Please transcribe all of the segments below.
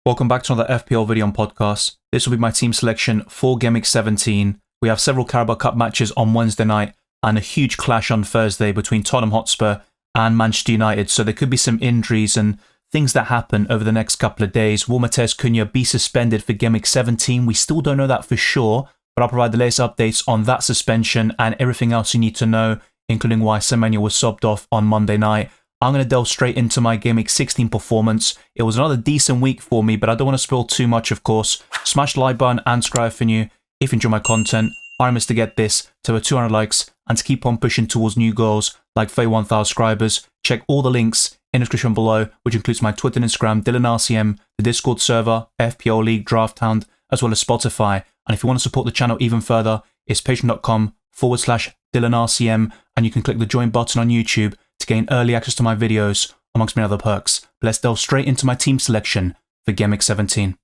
Welcome back to another FPL video and podcast. This will be my team selection for Gameweek 17. We have several Carabao Cup matches on Wednesday night and a huge clash on Thursday between Tottenham Hotspur and Manchester United, so there could be some injuries and things that happen over the next couple of days. Will Cunha be suspended for Gameweek 17? We still don't know that for sure, but I'll provide the latest updates on that suspension and everything else you need to know, including why Semenyo was subbed off on Monday night. I'm going to delve straight into my Gameweek 16 performance. It was another decent week for me, but I don't want to spoil too much, of course. Smash the like button and subscribe if you're new. If you enjoy my content, our aim is to get this to over 200 likes and to keep on pushing towards new goals like 31,000 subscribers. Check all the links in the description below, which includes my Twitter and Instagram, DylanRCM, the Discord server, FPL League, Drafthound, as well as Spotify. And if you want to support the channel even further, it's patreon.com/DylanRCM, and you can click the join button on YouTube to gain early access to my videos, amongst many other perks. But let's delve straight into my team selection for Gameweek 17.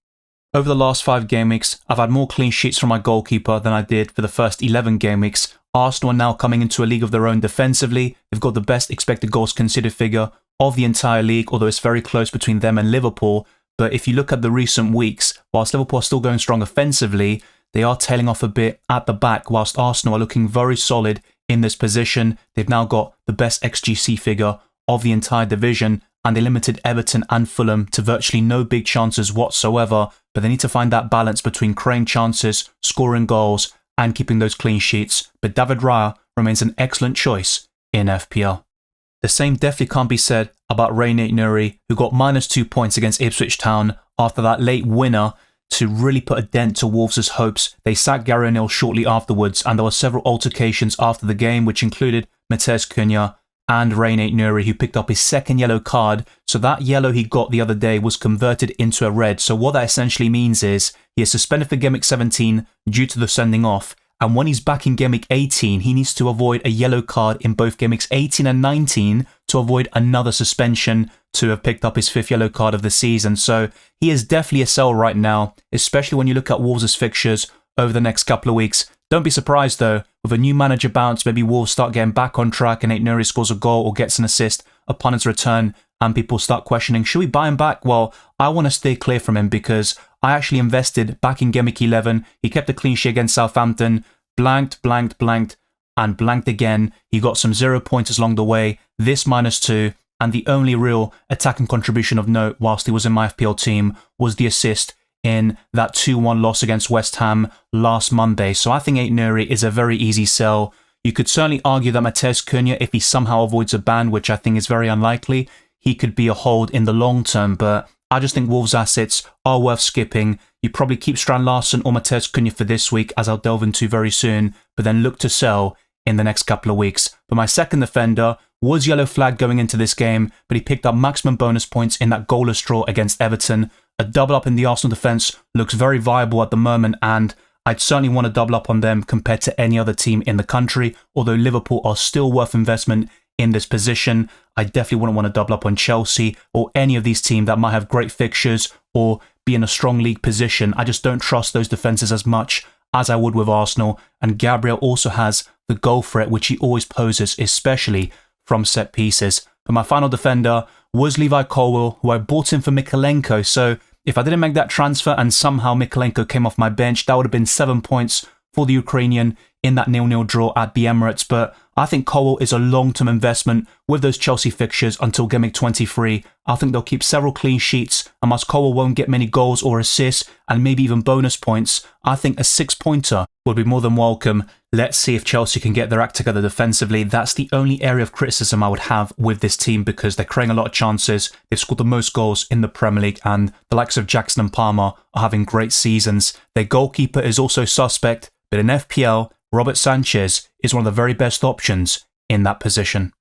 Over the last 5 game weeks, I've had more clean sheets from my goalkeeper than I did for the first 11 game weeks. Arsenal are now coming into a league of their own defensively. They've got the best expected goals conceded figure of the entire league, although it's very close between them and Liverpool. But if you look at the recent weeks, whilst Liverpool are still going strong offensively, they are tailing off a bit at the back, whilst Arsenal are looking very solid in this position. They've now got the best XGC figure of the entire division, and they limited Everton and Fulham to virtually no big chances whatsoever, but they need to find that balance between creating chances, scoring goals, and keeping those clean sheets. But David Raya remains an excellent choice in FPL. The same definitely can't be said about Ray Nuri, who got -2 points against Ipswich Town after that late winner to really put a dent to Wolves' hopes. They sacked Gary O'Neill shortly afterwards, and there were several altercations after the game, which included Cunha and Ray Nuri, who picked up his second yellow card. So that yellow he got the other day was converted into a red. So what that essentially means is he is suspended for Gameweek 17 due to the sending off. And when he's back in Gameweek 18, he needs to avoid a yellow card in both Gameweeks 18 and 19 to avoid another suspension to have picked up his 5th yellow card of the season. So he is definitely a sell right now, especially when you look at Wolves' fixtures over the next couple of weeks. Don't be surprised though, with a new manager bounce, maybe Wolves start getting back on track and Nuri scores a goal or gets an assist upon his return, and people start questioning, should we buy him back? Well, I want to stay clear from him because I actually invested back in Gameweek 11. He kept a clean sheet against Southampton, blanked, and blanked again. He got some 0 pointers along the way, this -2, and the only real attacking contribution of note whilst he was in my FPL team was the assist in that 2-1 loss against West Ham last Monday. So I think Nuri is a very easy sell. You could certainly argue that Cunha, if he somehow avoids a ban, which I think is very unlikely, he could be a hold in the long term, but I just think Wolves' assets are worth skipping. You probably keep Strand Larsen or Cunha for this week, as I'll delve into very soon, but then look to sell in the next couple of weeks. But my second defender was yellow flag going into this game, but he picked up maximum bonus points in that goalless draw against Everton. A double up in the Arsenal defence looks very viable at the moment, and I'd certainly want to double up on them compared to any other team in the country, although Liverpool are still worth investment in this position. I definitely wouldn't want to double up on Chelsea or any of these teams that might have great fixtures or be in a strong league position. I just don't trust those defences as much as I would with Arsenal, and Gabriel also has the goal threat which he always poses, especially from set pieces. But my final defender was Levi Colwill, who I bought in for Mykolenko. So if I didn't make that transfer and somehow Mykolenko came off my bench, that would have been 7 points for the Ukrainian in that 0-0 draw at the Emirates. But I think Colwill is a long-term investment with those Chelsea fixtures until Gameweek 23. I think they'll keep several clean sheets, and whilst Colwill won't get many goals or assists and maybe even bonus points, I think a 6-pointer would be more than welcome. Let's see if Chelsea can get their act together defensively. That's the only area of criticism I would have with this team because they're creating a lot of chances. They've scored the most goals in the Premier League, and the likes of Jackson and Palmer are having great seasons. Their goalkeeper is also suspect, but in FPL, Robert Sanchez is one of the very best options in that position.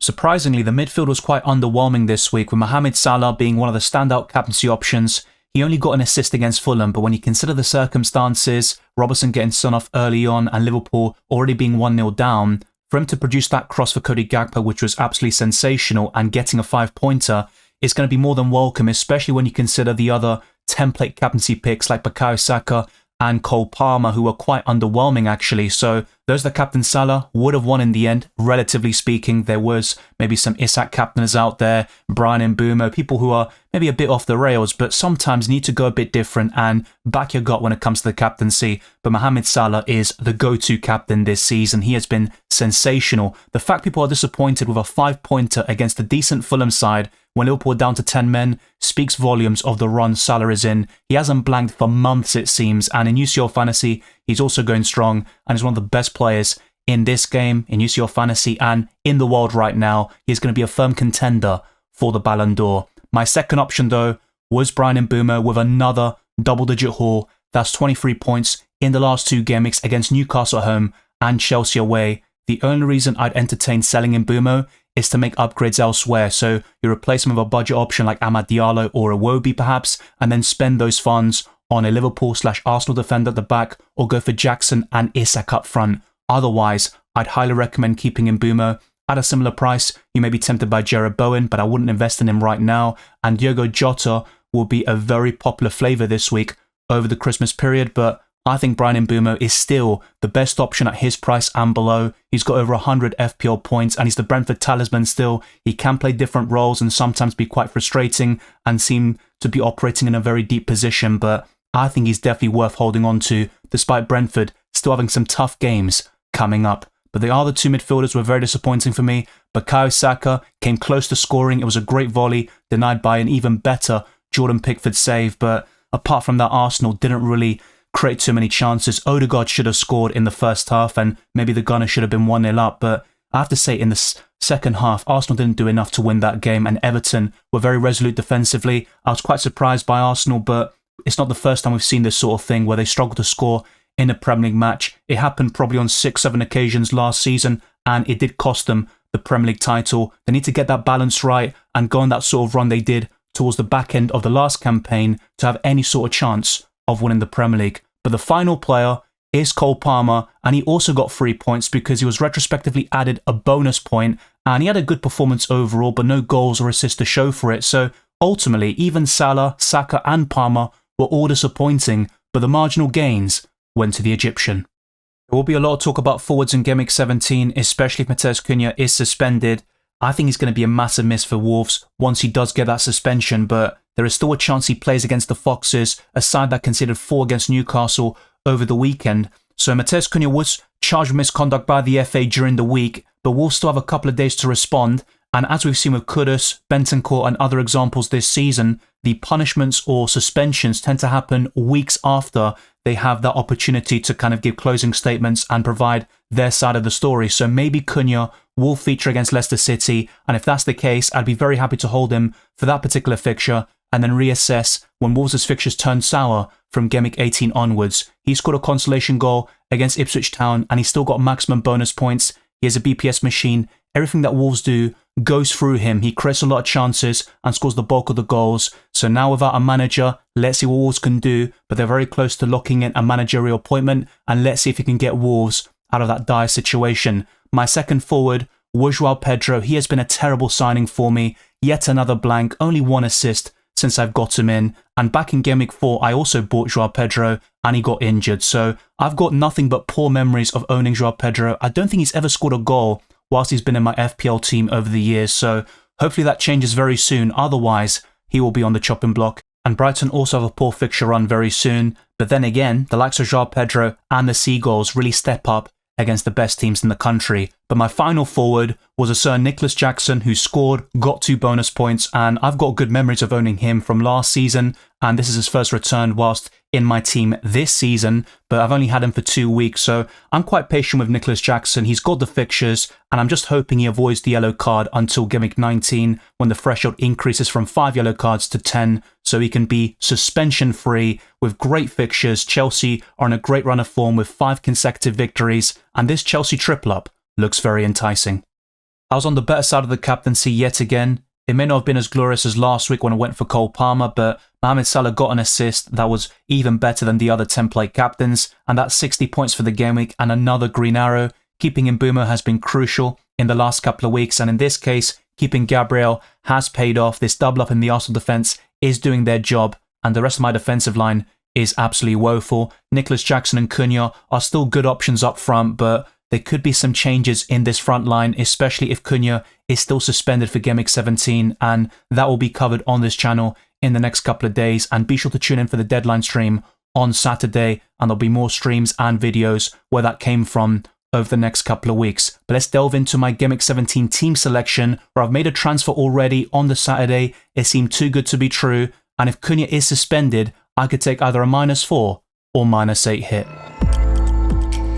Surprisingly, the midfield was quite underwhelming this week, with Mohamed Salah being one of the standout captaincy options. He only got an assist against Fulham, but when you consider the circumstances, Robertson getting sent off early on and Liverpool already being 1-0 down, for him to produce that cross for Cody Gakpo, which was absolutely sensational, and getting a 5-pointer is going to be more than welcome, especially when you consider the other template captaincy picks like Bukayo Saka and Cole Palmer, who were quite underwhelming actually. So those that captain Salah would have won in the end, relatively speaking. There was maybe some Isak captainers out there, Brian Mbeumo, people who are maybe a bit off the rails, but sometimes need to go a bit different and back your gut when it comes to the captaincy. But Mohamed Salah is the go-to captain this season. He has been sensational. The fact people are disappointed with a 5-pointer against a decent Fulham side when Liverpool are down to 10 men speaks volumes of the run Salah is in. He hasn't blanked for months, it seems, and in UCL Fantasy, he's also going strong and is one of the best players in this game, in UCL Fantasy, and in the world right now. He's going to be a firm contender for the Ballon d'Or. My second option, though, was Brian Mbeumo with another double-digit haul. That's 23 points in the last 2 game weeks against Newcastle at home and Chelsea away. The only reason I'd entertain selling Mbeumo is to make upgrades elsewhere. So you replace him with a budget option like Amad Diallo or Iwobi perhaps, and then spend those funds on a Liverpool/Arsenal defender at the back, or go for Jackson and Isak up front. Otherwise, I'd highly recommend keeping Mbeumo at a similar price. You may be tempted by Jared Bowen, but I wouldn't invest in him right now. And Diogo Jota will be a very popular flavour this week over the Christmas period, but I think Brian Mbeumo is still the best option at his price and below. He's got over 100 FPL points and he's the Brentford talisman still. He can play different roles and sometimes be quite frustrating and seem to be operating in a very deep position, but I think he's definitely worth holding on to, despite Brentford still having some tough games coming up. But the other 2 midfielders were very disappointing for me. Bukayo Saka came close to scoring. It was a great volley, denied by an even better Jordan Pickford save, but apart from that, Arsenal didn't really create too many chances. Odegaard should have scored in the first half and maybe the Gunners should have been 1-0 up, but I have to say in the second half, Arsenal didn't do enough to win that game and Everton were very resolute defensively. I was quite surprised by Arsenal, but it's not the first time we've seen this sort of thing where they struggle to score in a Premier League match. It happened probably on 6-7 occasions last season and it did cost them the Premier League title. They need to get that balance right and go on that sort of run they did towards the back end of the last campaign to have any sort of chance of winning the Premier League. But the final player is Cole Palmer, and he also got 3 points because he was retrospectively added a bonus point, and he had a good performance overall, but no goals or assists to show for it. So ultimately, even Salah, Saka and Palmer were all disappointing, but the marginal gains went to the Egyptian. There will be a lot of talk about forwards in Game Week 17, especially if Matheus Cunha is suspended. I think he's going to be a massive miss for Wolves once he does get that suspension, but there is still a chance he plays against the Foxes, a side that conceded 4 against Newcastle over the weekend. So Matheus Cunha was charged with misconduct by the FA during the week, but Wolves still have a couple of days to respond. And as we've seen with Kudus, Bentancur and other examples this season, the punishments or suspensions tend to happen weeks after they have that opportunity to kind of give closing statements and provide their side of the story. So maybe Cunha will feature against Leicester City, and if that's the case, I'd be very happy to hold him for that particular fixture and then reassess when Wolves' fixtures turn sour from Game Week 18 onwards. He scored a consolation goal against Ipswich Town and he's still got maximum bonus points. He has a BPS machine. Everything that Wolves do goes through him. He creates a lot of chances and scores the bulk of the goals. So now without a manager, let's see what Wolves can do, but they're very close to locking in a managerial appointment, and let's see if he can get Wolves out of that dire situation. My second forward was João Pedro. He has been a terrible signing for me. Yet another blank, only 1 assist since I've got him in. And back in Game Week 4, I also bought João Pedro and he got injured. So I've got nothing but poor memories of owning João Pedro. I don't think he's ever scored a goal whilst he's been in my FPL team over the years. So hopefully that changes very soon. Otherwise, he will be on the chopping block. And Brighton also have a poor fixture run very soon. But then again, the likes of João Pedro and the Seagulls really step up against the best teams in the country. But my final forward was a Sir Nicholas Jackson who scored, got 2 bonus points, and I've got good memories of owning him from last season, and this is his first return whilst in my team this season, but I've only had him for 2 weeks, so I'm quite patient with Nicholas Jackson. He's got the fixtures, and I'm just hoping he avoids the yellow card until Game Week 19, when the threshold increases from 5 yellow cards to 10, so he can be suspension-free with great fixtures. Chelsea are on a great run of form with 5 consecutive victories, and this Chelsea triple-up looks very enticing. I was on the better side of the captaincy yet again. It may not have been as glorious as last week when I went for Cole Palmer, but Mohamed Salah got an assist that was even better than the other template captains, and that's 60 points for the game week and another green arrow. Keeping Mbeumo has been crucial in the last couple of weeks, and in this case, keeping Gabriel has paid off. This double up in the Arsenal defence is doing their job, and the rest of my defensive line is absolutely woeful. Nicholas Jackson and Cunha are still good options up front, but there could be some changes in this front line, especially if Cunha is still suspended for Gameweek 17, and that will be covered on this channel in the next couple of days. And be sure to tune in for the deadline stream on Saturday, and there'll be more streams and videos where that came from over the next couple of weeks. But let's delve into my Gameweek 17 team selection, where I've made a transfer already on the Saturday. It seemed too good to be true, and if Cunha is suspended, I could take either a -4 or -8 hit.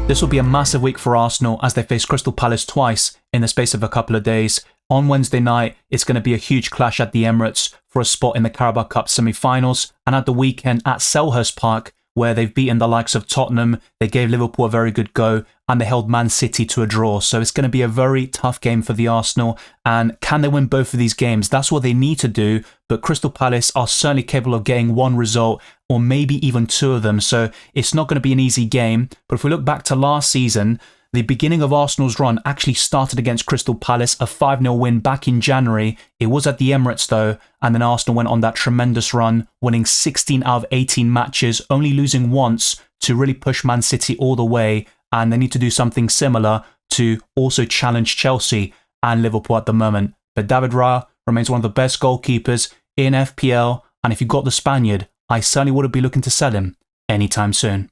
This will be a massive week for Arsenal as they face Crystal Palace twice in the space of a couple of days. On Wednesday night, it's going to be a huge clash at the Emirates for a spot in the Carabao Cup semi-finals, and at the weekend at Selhurst Park, where they've beaten the likes of Tottenham, they gave Liverpool a very good go, and they held Man City to a draw. So it's going to be a very tough game for the Arsenal, and can they win both of these games? That's what they need to do, but Crystal Palace are certainly capable of getting one result, or maybe even two of them, so it's not going to be an easy game. But if we look back to last season, the beginning of Arsenal's run actually started against Crystal Palace, a 5-0 win back in January. It was at the Emirates though, and then Arsenal went on that tremendous run, winning 16 out of 18 matches, only losing once to really push Man City all the way, and they need to do something similar to also challenge Chelsea and Liverpool at the moment. But David Raya remains one of the best goalkeepers in FPL, and if you got the Spaniard, I certainly wouldn't be looking to sell him anytime soon.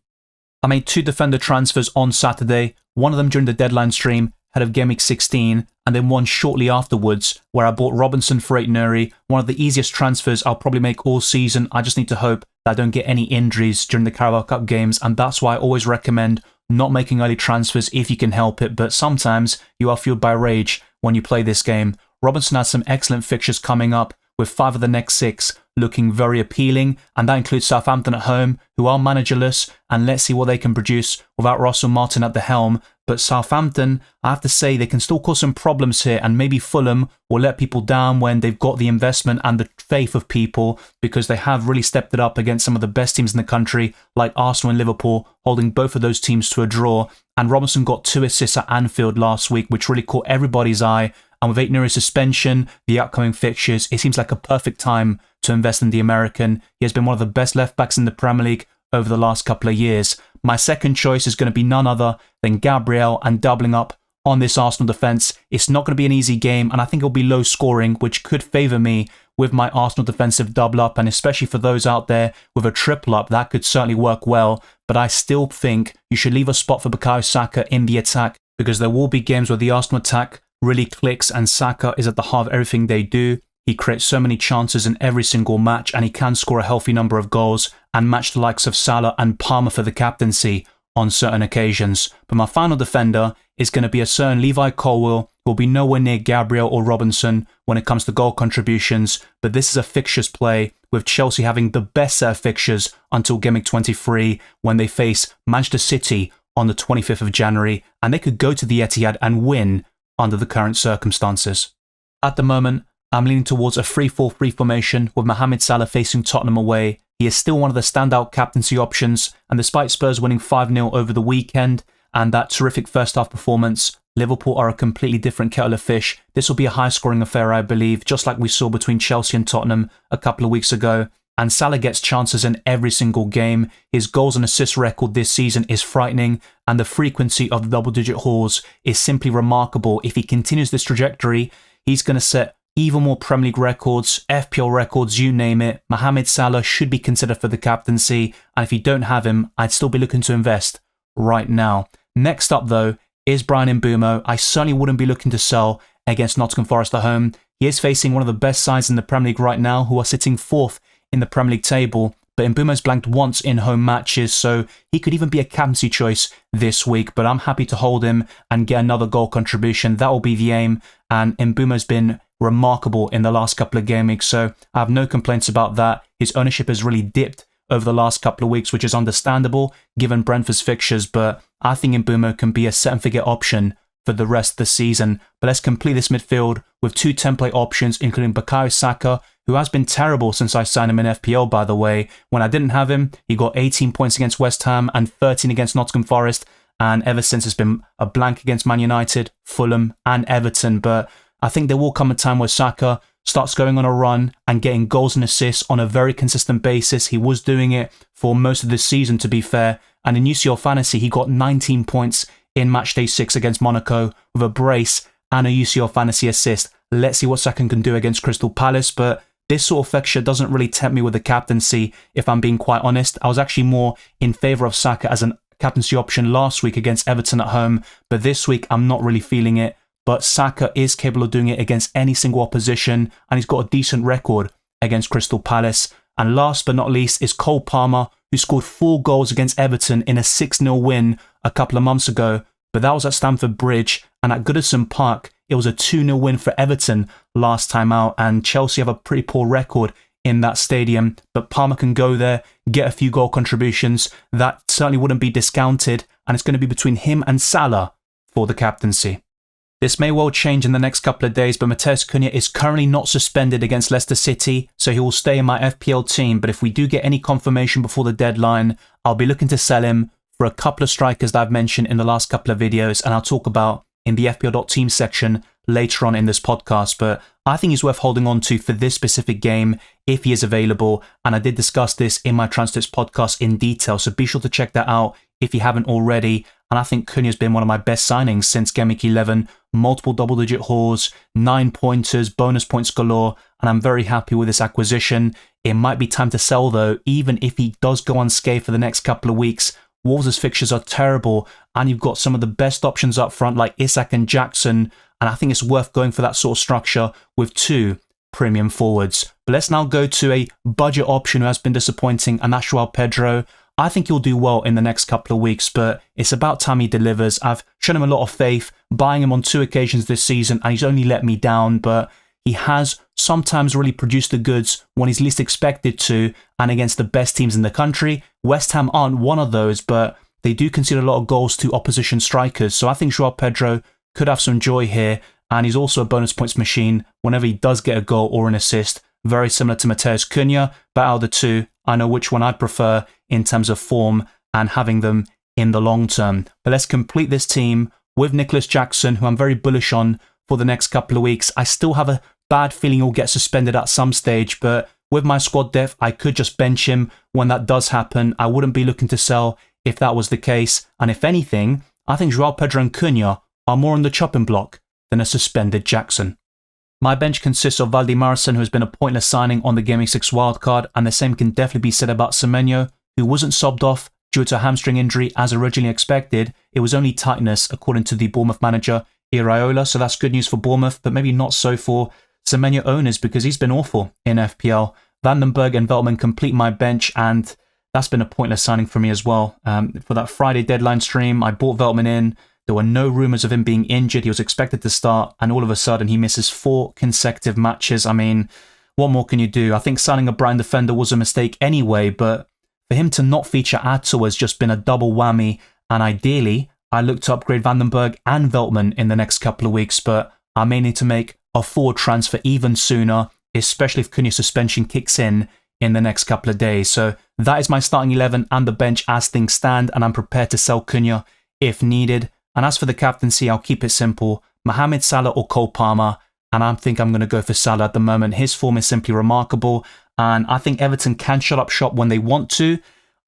I made 2 defender transfers on Saturday, one of them during the deadline stream ahead of Gameweek 16, and then one shortly afterwards where I bought Robinson for 8 Nuri, one of the easiest transfers I'll probably make all season. I just need to hope that I don't get any injuries during the Carabao Cup games, and that's why I always recommend not making early transfers if you can help it, but sometimes you are fueled by rage when you play this game. Robinson has some excellent fixtures coming up, with 5 of the next 6 looking very appealing, and that includes Southampton at home, who are managerless, and let's see what they can produce without Russell Martin at the helm. But Southampton, I have to say, they can still cause some problems here, and maybe Fulham will let people down when they've got the investment and the faith of people, because they have really stepped it up against some of the best teams in the country, like Arsenal and Liverpool, holding both of those teams to a draw. And Robinson got 2 assists at Anfield last week, which really caught everybody's eye. And with 8 Nuri's suspension, the upcoming fixtures, it seems like a perfect time to invest in the American. He has been one of the best left-backs in the Premier League over the last couple of years. My second choice is going to be none other than Gabriel, and doubling up on this Arsenal defence. It's not going to be an easy game, and I think it'll be low scoring, which could favour me with my Arsenal defensive double up, and especially for those out there with a triple up, that could certainly work well. But I still think you should leave a spot for Bukayo Saka in the attack, because there will be games where the Arsenal attack really clicks and Saka is at the heart of everything they do. He creates so many chances in every single match, and he can score a healthy number of goals and match the likes of Salah and Palmer for the captaincy on certain occasions. But my final defender is going to be a certain Levi Colwill, who will be nowhere near Gabriel or Robinson when it comes to goal contributions, but this is a fixtures play, with Chelsea having the best set of fixtures until Gameweek 23 when they face Manchester City on the 25th of January, and they could go to the Etihad and win under the current circumstances. At the moment, I'm leaning towards a 3-4-3 formation with Mohamed Salah facing Tottenham away. He is still one of the standout captaincy options, and despite Spurs winning 5-0 over the weekend and that terrific first half performance, Liverpool are a completely different kettle of fish. This will be a high-scoring affair, I believe, just like we saw between Chelsea and Tottenham a couple of weeks ago. And Salah gets chances in every single game. His goals and assist record this season is frightening, and the frequency of the double-digit hauls is simply remarkable. If he continues this trajectory, he's going to set even more Premier League records, FPL records, you name it. Mohamed Salah should be considered for the captaincy, and if you don't have him, I'd still be looking to invest right now. Next up, though, is Bryan Mbeumo. I certainly wouldn't be looking to sell against Nottingham Forest at home. He is facing one of the best sides in the Premier League right now, who are sitting 4th in the Premier League table, but Mbeumo's blanked once in home matches, so he could even be a captaincy choice this week, but I'm happy to hold him and get another goal contribution. That will be the aim, and Mbeumo's been remarkable in the last couple of game weeks, so I have no complaints about that. His ownership has really dipped over the last couple of weeks, which is understandable given Brentford's fixtures, but I think Mbeumo can be a 7-figure option for the rest of the season. But let's complete this midfield with 2 template options, including Bukayo Saka, who has been terrible since I signed him in FPL, by the way. When I didn't have him, he got 18 points against West Ham and 13 against Nottingham Forest, and ever since it's been a blank against Man United, Fulham and Everton. But I think there will come a time where Saka starts going on a run and getting goals and assists on a very consistent basis. He was doing it for most of this season, to be fair. And in UCL Fantasy, he got 19 points in matchday 6 against Monaco with a brace and a UCL Fantasy assist. Let's see what Saka can do against Crystal Palace, but this sort of fixture doesn't really tempt me with the captaincy, if I'm being quite honest. I was actually more in favour of Saka as an captaincy option last week against Everton at home, but this week I'm not really feeling it. But Saka is capable of doing it against any single opposition, and he's got a decent record against Crystal Palace. And last but not least is Cole Palmer, who scored 4 goals against Everton in a 6-0 win a couple of months ago. But that was at Stamford Bridge, and at Goodison Park, it was a 2-0 win for Everton last time out, and Chelsea have a pretty poor record in that stadium. But Palmer can go there, get a few goal contributions. That certainly wouldn't be discounted, and it's going to be between him and Salah for the captaincy. This may well change in the next couple of days, but Matheus Cunha is currently not suspended against Leicester City, so he will stay in my FPL team. But if we do get any confirmation before the deadline, I'll be looking to sell him for a couple of strikers that I've mentioned in the last couple of videos, and I'll talk about in the FPL.team section later on in this podcast. But I think he's worth holding on to for this specific game if he is available, and I did discuss this in my Transfers podcast in detail, so be sure to check that out if you haven't already. And I think Cunha's been one of my best signings since Gameweek 11. Multiple double-digit hauls, 9 pointers, bonus points galore, and I'm very happy with this acquisition. It might be time to sell though, even if he does go unscathed for the next couple of weeks. Wolves' fixtures are terrible, and you've got some of the best options up front like Isak and Jackson, and I think it's worth going for that sort of structure with 2 premium forwards. But let's now go to a budget option who has been disappointing, and that's Joao Pedro. I think he'll do well in the next couple of weeks, but it's about time he delivers. I've shown him a lot of faith, buying him on 2 occasions this season, and he's only let me down, but he has sometimes really produced the goods when he's least expected to, and against the best teams in the country. West Ham aren't one of those, but they do concede a lot of goals to opposition strikers, so I think Joao Pedro could have some joy here, and he's also a bonus points machine whenever he does get a goal or an assist, very similar to Matheus Cunha. But out of the 2, I know which one I'd prefer in terms of form and having them in the long term. But let's complete this team with Nicholas Jackson, who I'm very bullish on for the next couple of weeks. I still have a bad feeling he'll get suspended at some stage, but with my squad depth, I could just bench him when that does happen. I wouldn't be looking to sell if that was the case. And if anything, I think Joao Pedro and Cunha are more on the chopping block than a suspended Jackson. My bench consists of Valdi Marison, who has been a pointless signing on the Gameweek 6 wildcard, and the same can definitely be said about Semenyo, who wasn't subbed off due to a hamstring injury as originally expected. It was only tightness, according to the Bournemouth manager Iraola, so that's good news for Bournemouth, but maybe not so for Semenyo owners because he's been awful in FPL. Vandenberg and Veltman complete my bench, and that's been a pointless signing for me as well. For that Friday deadline stream, I bought Veltman in. There were no rumours of him being injured. He was expected to start, and all of a sudden he misses 4 consecutive matches. I mean, what more can you do? I think signing a Brighton defender was a mistake anyway, but for him to not feature at all has just been a double whammy, and ideally, I look to upgrade Vandenberg and Veltman in the next couple of weeks, but I may need to make a forward transfer even sooner, especially if Cunha's suspension kicks in the next couple of days. So that is my starting 11 and the bench as things stand, and I'm prepared to sell Cunha if needed. And as for the captaincy, I'll keep it simple. Mohamed Salah or Cole Palmer, and I think I'm going to go for Salah at the moment. His form is simply remarkable, and I think Everton can shut up shop when they want to.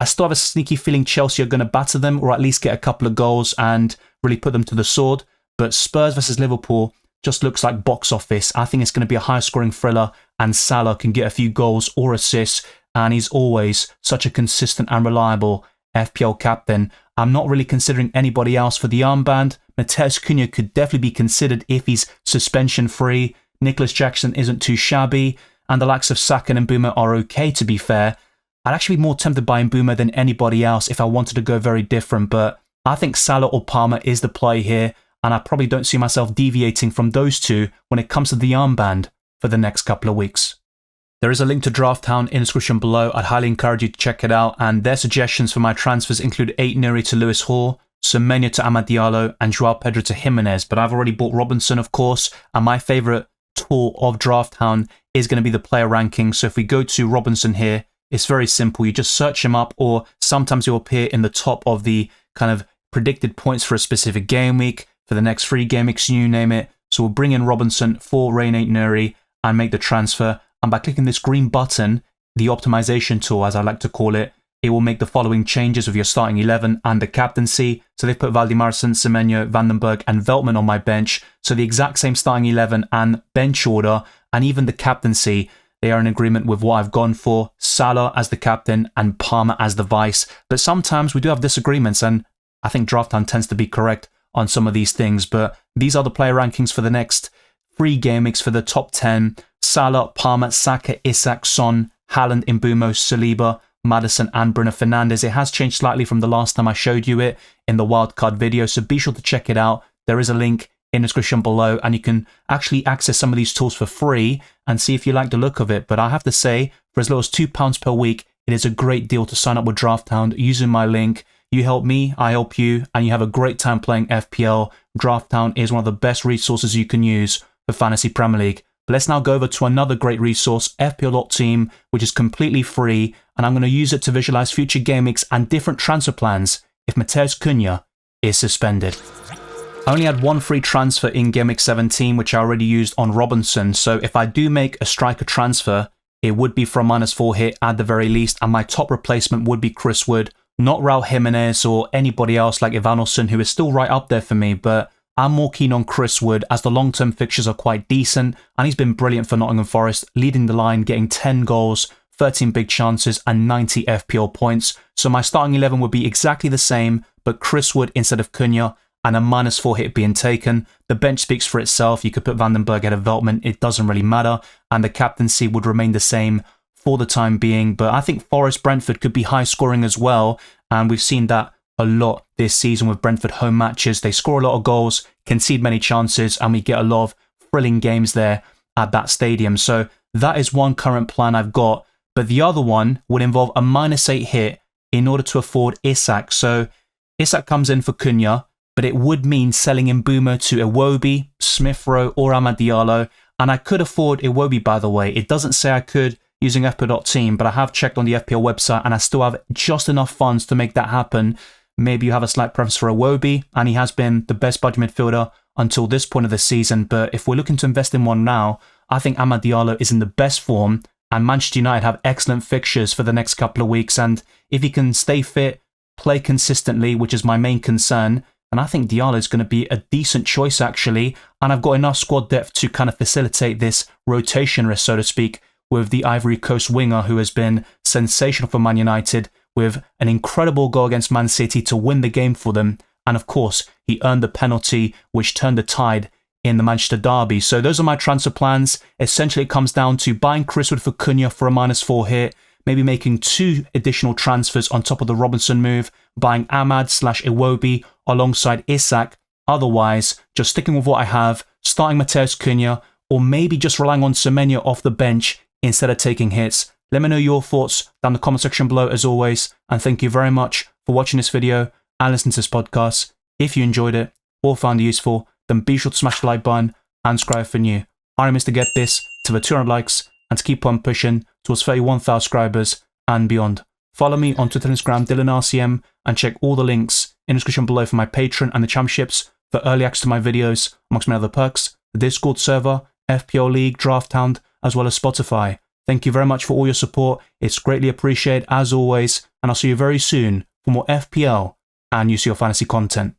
I still have a sneaky feeling Chelsea are going to batter them, or at least get a couple of goals and really put them to the sword. But Spurs versus Liverpool just looks like box office. I think it's going to be a high-scoring thriller, and Salah can get a few goals or assists, and he's always such a consistent and reliable FPL captain. I'm not really considering anybody else for the armband. Matheus Cunha could definitely be considered if he's suspension-free. Nicholas Jackson isn't too shabby, and the likes of Saka and Mbeumo are okay, to be fair. I'd actually be more tempted by Mbeumo than anybody else if I wanted to go very different, but I think Salah or Palmer is the play here, and I probably don't see myself deviating from those 2 when it comes to the armband for the next couple of weeks. There is a link to Drafthound in the description below. I'd highly encourage you to check it out, and their suggestions for my transfers include Aït-Nouri to Lewis Hall, Semenyo to Amad Diallo, and Joao Pedro to Jimenez, but I've already bought Robinson, of course, and my favourite tool of Drafthound is going to be the player ranking. So if we go to Robinson here, it's very simple. You just search him up, or sometimes he'll appear in the top of the kind of predicted points for a specific game week, for the next 3 game weeks, you name it. So we'll bring in Robinson for Aït-Nouri, and make the transfer. And by clicking this green button, the optimization tool, as I like to call it, it will make the following changes with your starting 11 and the captaincy. So they've put Valdimarsson, Semenyo, Vandenberg and Veltman on my bench. So the exact same starting 11 and bench order, and even the captaincy, they are in agreement with what I've gone for. Salah as the captain and Palmer as the vice. But sometimes we do have disagreements, and I think Drafthound tends to be correct on some of these things. But these are the player rankings for the next 3 game weeks for the top 10. Salah, Palmer, Saka, Isak, Son, Haaland, Mbeumo, Saliba, Maddison and Bruno Fernandes. It has changed slightly from the last time I showed you it in the wildcard video, so be sure to check it out. There is a link in the description below, and you can actually access some of these tools for free and see if you like the look of it. But I have to say, for as low as £2 per week, it is a great deal to sign up with Drafthound using my link. You help me, I help you, and you have a great time playing FPL. Drafthound is one of the best resources you can use for Fantasy Premier League. But let's now go over to another great resource, FPL Team, which is completely free, and I'm going to use it to visualize future game weeks and different transfer plans if Matheus Cunha is suspended. I only had one free transfer in game week 17, which I already used on Robinson, so if I do make a striker transfer, it would be for a -4 hit at the very least, and my top replacement would be Chris Wood, not Raul Jimenez or anybody else like Ivanilson, who is still right up there for me, but I'm more keen on Chris Wood as the long-term fixtures are quite decent, and he's been brilliant for Nottingham Forest, leading the line, getting 10 goals, 13 big chances and 90 FPL points. So my starting 11 would be exactly the same, but Chris Wood instead of Cunha, and a -4 hit being taken. The bench speaks for itself. You could put Vandenberg ahead of Veltman, it doesn't really matter, and the captaincy would remain the same for the time being. But I think Forest Brentford could be high scoring as well, and we've seen that a lot this season with Brentford home matches. They score a lot of goals, concede many chances, and we get a lot of thrilling games there at that stadium. So that is one current plan I've got, but the other one would involve a -8 hit in order to afford Isak. So Isak comes in for Cunha, but it would mean selling Mbeumo to Iwobi, Smith Rowe or Amad Diallo, and I could afford Iwobi, by the way. It doesn't say I could using FPL Team, but I have checked on the FPL website and I still have just enough funds to make that happen. Maybe you have a slight preference for Iwobi, and he has been the best budget midfielder until this point of the season, but if we're looking to invest in one now, I think Amad Diallo is in the best form, and Manchester United have excellent fixtures for the next couple of weeks, and if he can stay fit, play consistently, which is my main concern, and I think Diallo is going to be a decent choice actually, and I've got enough squad depth to kind of facilitate this rotation risk, so to speak, with the Ivory Coast winger who has been sensational for Man United, with an incredible goal against Man City to win the game for them, and of course, he earned the penalty which turned the tide in the Manchester derby. So those are my transfer plans. Essentially, it comes down to buying Chris Wood for Cunha for a -4 hit, maybe making 2 additional transfers on top of the Robinson move, buying Amad/Iwobi alongside Isak. Otherwise, just sticking with what I have, starting Matheus Cunha, or maybe just relying on Semenyo off the bench instead of taking hits. Let me know your thoughts down in the comment section below as always, and thank you very much for watching this video and listening to this podcast. If you enjoyed it or found it useful, then be sure to smash the like button and subscribe for new. Our aim is to get this to the 200 likes and to keep on pushing towards 31,000 subscribers and beyond. Follow me on Twitter and Instagram, DylanRCM, and check all the links in the description below for my Patreon and the championships for early access to my videos, amongst many other perks, the Discord server, FPL League, Drafthound, as well as Spotify. Thank you very much for all your support. It's greatly appreciated as always, and I'll see you very soon for more FPL and UCL fantasy content.